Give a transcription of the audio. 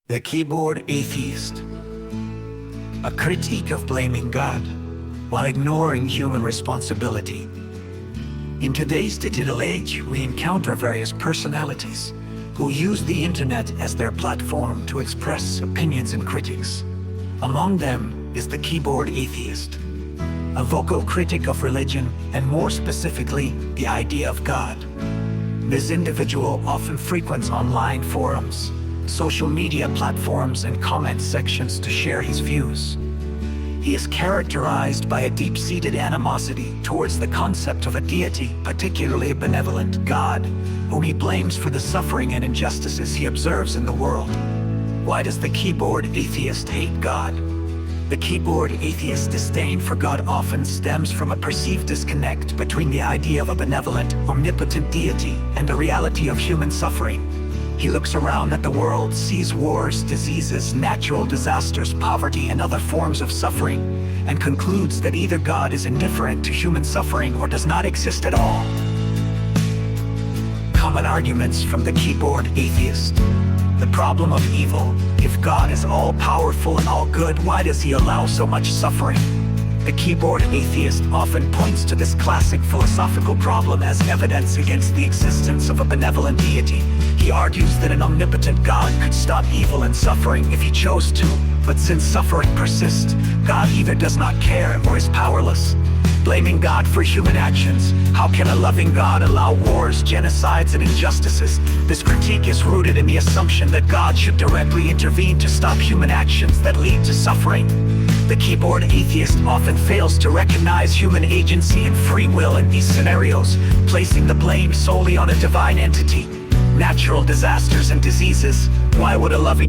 The Keyboard Atheist. A critique of blaming God while ignoring human responsibility. In today's digital age, we encounter various personalities who use the internet as their platform to express opinions and critiques. Among them is the Keyboard Atheist, a vocal critic of religion and more specifically, the idea of God. This individual often frequents online forums, social media platforms, and comment sections to share his views. He is characterized by a deep-seated animosity towards the concept of a deity, particularly a benevolent God, whom he blames for the suffering and injustices he observes in the world. Why does the Keyboard Atheist hate God? The Keyboard Atheist's disdain for God often stems from a perceived disconnect between the idea of a benevolent, omnipotent deity and the reality of human suffering. He looks around at the world, sees wars, diseases, natural disasters, poverty, and other forms of suffering, and concludes that either God is indifferent to human suffering or does not exist at all. Common arguments from the Keyboard Atheist. The problem of evil. If God is all-powerful and all-good, why does he allow so much suffering? The Keyboard Atheist often points to this classic philosophical problem as evidence against the existence of a benevolent deity. He argues that an omnipotent God could stop evil and suffering if he chose to, but since suffering persists, God either does not care or is powerless. Blaming God for human actions. How can a loving God allow wars, genocides, and injustices? This critique is rooted in the assumption that God should directly intervene to stop human actions that lead to suffering. The Keyboard Atheist often fails to recognize human agency and free will in these scenarios, placing the blame solely on a divine entity. Natural disasters and diseases. Why would a loving